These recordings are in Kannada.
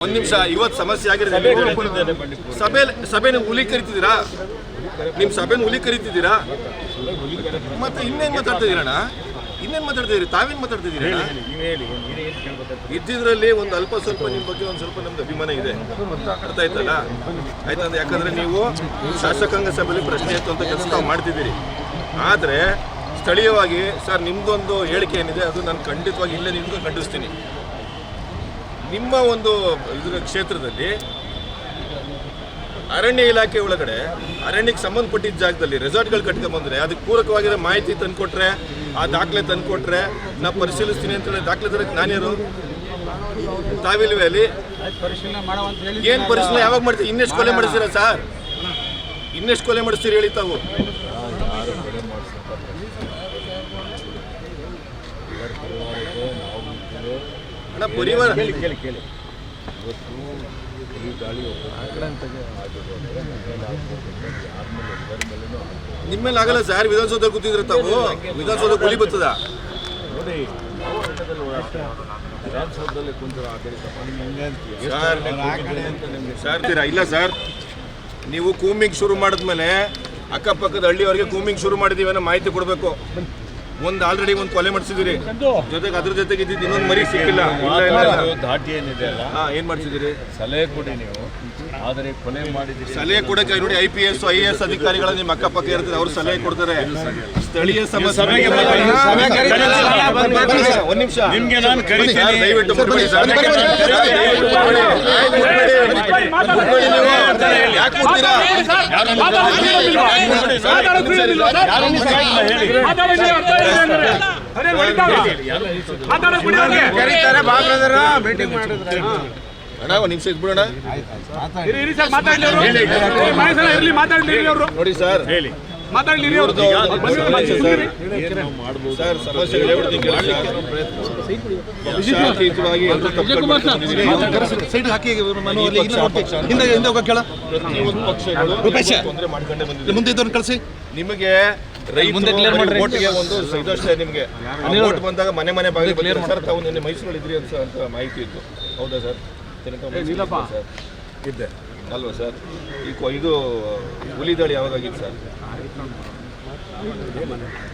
ಒಂದು ನಿಮಿಷ ಇವತ್ತು ಸಮಸ್ಯೆ ಆಗಿದೆ ಸಭೆನ ಹುಲಿ ಕರಿತಿದ್ದೀರಾ ನಿಮ್ಮ ಸಭೆನ ಹುಲಿ ಕರಿತಿದ್ದೀರಾ ಮತ್ತೆ ಇನ್ನೇನು ಮಾತಾಡ್ತಿದ್ದೀರಣ್ಣ ಇನ್ನೇನು ಮಾತಾಡ್ತಿದ್ದೀರಿ ತಾವೇನು ಮಾತಾಡ್ತಿದ್ದೀರಿ ಇದ್ದಿದ್ರಲ್ಲಿ ಒಂದು ಅಲ್ಪ ಸ್ವಲ್ಪ ನಿಮ್ಮ ಬಗ್ಗೆ ಒಂದು ಸ್ವಲ್ಪ ನಮ್ದು ಅಭಿಮಾನ ಇದೆ ಅರ್ಥ ಆಯ್ತಲ್ಲ ಆಯ್ತಂದ್ರೆ ಯಾಕಂದ್ರೆ ನೀವು ಶಾಸಕಾಂಗ ಸಭೆಯಲ್ಲಿ ಪ್ರಶ್ನೆ ಎತ್ತುವಂಥ ಕೆಲಸ ತಾವು ಮಾಡ್ತಿದ್ದೀರಿ ಆದರೆ ಸ್ಥಳೀಯವಾಗಿ ಸರ್ ನಿಮ್ದೊಂದು ಹೇಳಿಕೆ ಏನಿದೆ ಅದು ನಾನು ಖಂಡಿತವಾಗಿ ಇಲ್ಲೇ ನಿಮ್ಗೆ ಖಂಡಿಸ್ತೀನಿ ನಿಮ್ಮ ಒಂದು ಇದರ ಕ್ಷೇತ್ರದಲ್ಲಿ ಅರಣ್ಯ ಇಲಾಖೆ ಒಳಗಡೆ ಅರಣ್ಯಕ್ಕೆ ಸಂಬಂಧಪಟ್ಟಿದ್ದ ಜಾಗದಲ್ಲಿ ರೆಸಾರ್ಟ್ಗಳು ಕಟ್ಕೊಂಡ್ಬಂದ್ರೆ ಅದಕ್ಕೆ ಪೂರಕವಾಗಿರೋ ಮಾಹಿತಿ ತಂದುಕೊಟ್ರೆ ಆ ದಾಖಲೆ ತಂದುಕೊಟ್ರೆ ನಾ ಪರಿಶೀಲಿಸ್ತೀನಿ ಅಂತ ಹೇಳಿ ದಾಖಲೆ ತರಕ್ಕೆ ನಾನ್ಯಾರು ತಾವಿಲ್ವೇ ಅಲ್ಲಿ ಏನು ಪರಿಶೀಲನೆ ಯಾವಾಗ ಮಾಡ್ತೀವಿ ಇನ್ನೆಷ್ಟು ಕೊಲೆ ಮಾಡಿಸ್ತೀರಾ ಸರ್ ಇನ್ನೆಷ್ಟು ಕೊಲೆ ಮಾಡಿಸ್ತೀರಿ ಹೇಳಿ ತಾವು ಅಣ್ಣ ಪರಿವಾರ ನಿಮ್ಮೇಲೆ ಆಗಲ್ಲ ಸರ್ ವಿಧಾನಸೌಧ ಕೂತಿದ್ರೆ ತಾವು ವಿಧಾನಸೌಧ ಗುಲಿ ಬರ್ತದ ಸರ್ ಇಲ್ಲ ಸರ್ ನೀವು ಕೂಮಿಂಗ್ ಶುರು ಮಾಡಿದ್ಮೇಲೆ ಅಕ್ಕಪಕ್ಕದ ಹಳ್ಳಿಯವರಿಗೆ ಕೂಮಿಂಗ್ ಶುರು ಮಾಡಿದೀವಿ ಅನ್ನೋ ಮಾಹಿತಿ ಕೊಡಬೇಕು ಒಂದು ಆಲ್ರೆಡಿ ಒಂದು ಕೊಲೆ ಮಾಡಿಸಿದಿರಿ ಜೊತೆಗೆ ಅದ್ರ ಜೊತೆಗೆ ಇದ್ದಿದ್ದು ಇನ್ನೊಂದು ಮರಿ ಸಿಕ್ಕಿಲ್ಲ ದಾಟಿ ಏನಿದೆ ಅಲ್ಲ ಏನ್ ಮಾಡ್ತಿದ್ದೀರಿ ಸಲಹೆ ಕೊಡಿ ನೀವು ಆದರೆ ಕೊಲೆ ಮಾಡಿದ್ದೀರಿ ಸಲಹೆ ಕೊಡಕ್ಕೆ ನೋಡಿ IPS IAS ಅಧಿಕಾರಿಗಳ ನಿಮ್ಮ ಅಕ್ಕಪಕ್ಕ ಇರ್ತದೆ ಅವ್ರು ಸಲಹೆ ಕೊಡ್ತಾರೆ ಸ್ಥಳೀಯ ಸಮಸ್ಯೆ ಒಂದ್ ನಿಮಿಷ ನಿಮ್ಗೆ ನಾನು ಕರೀತೀನಿ ದಯವಿಟ್ಟು ಅಣ್ಣ ಒಂದು ನಿಮಿಷ ಇದ್ಬಿಡೋಣ ನೋಡಿ ಸರ್ ಹೇಳಿ ಸರ್ ಸಮಸ್ಯೆಗಳು ತೊಂದರೆ ಮಾಡ್ಕೊಂಡೇ ಬಂದಿದೆ ನಿಮಗೆ ಓಟ್ಗೆ ಒಂದು ಇದಷ್ಟೇ ನಿಮಗೆ ಓಟ್ ಬಂದಾಗ ಮನೆ ಬಾಗಿಲು ಬಂದಿರೋ ಸರ್ ತಾವು ನಿನ್ನೆ ಮೈಸೂರಲ್ಲಿ ಇದ್ರಿ ಅಂತ ಮಾಹಿತಿ ಇತ್ತು ಹೌದಾ ಸರ್ ಇದ್ದೆ ಅಲ್ವಾ ಸರ್ ಇದು ಹುಲಿ ದಾಳಿ ಯಾವಾಗ ಆಗಿತ್ತು ಸರ್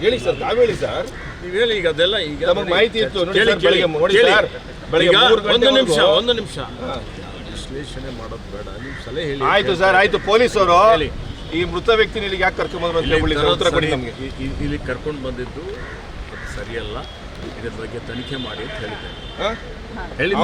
ಹೇಳಿ ಸರ್ ತಾವು ಹೇಳಿ ಸರ್ ನೀವು ಹೇಳಿ ಈಗ ಅದೆಲ್ಲ ಈಗ ನಮಗೆ ಮಾಹಿತಿ ಇತ್ತು ನೋಡಿ ಸರ್ ಬೆಳಗ್ಗೆ ಒಂದು ನಿಮಿಷ ವಿಶ್ಲೇಷಣೆ ಮಾಡೋದು ಬೇಡ ನೀವು ಸಲಹೆ ಹೇಳಿ ಆಯ್ತು ಸರ್ ಆಯ್ತು ಪೊಲೀಸರು ಈ ಮೃತ ವ್ಯಕ್ತಿನ ಇಲ್ಲಿಗೆ ಯಾಕೆ ಕರ್ಕೊಂಡ್ಬಂದ್ರು ಅಂತ ಹೇಳಿ ಉತ್ತರ ಕೊಡಿ ನಮಗೆ ಇಲ್ಲಿ ಕರ್ಕೊಂಡು ಬಂದಿದ್ದು ಅದು ಸರಿಯಲ್ಲ ಇದ್ರ ಬಗ್ಗೆ ತನಿಖೆ ಮಾಡಿ ಅಂತ ಹೇಳಿದ್ದೇನೆ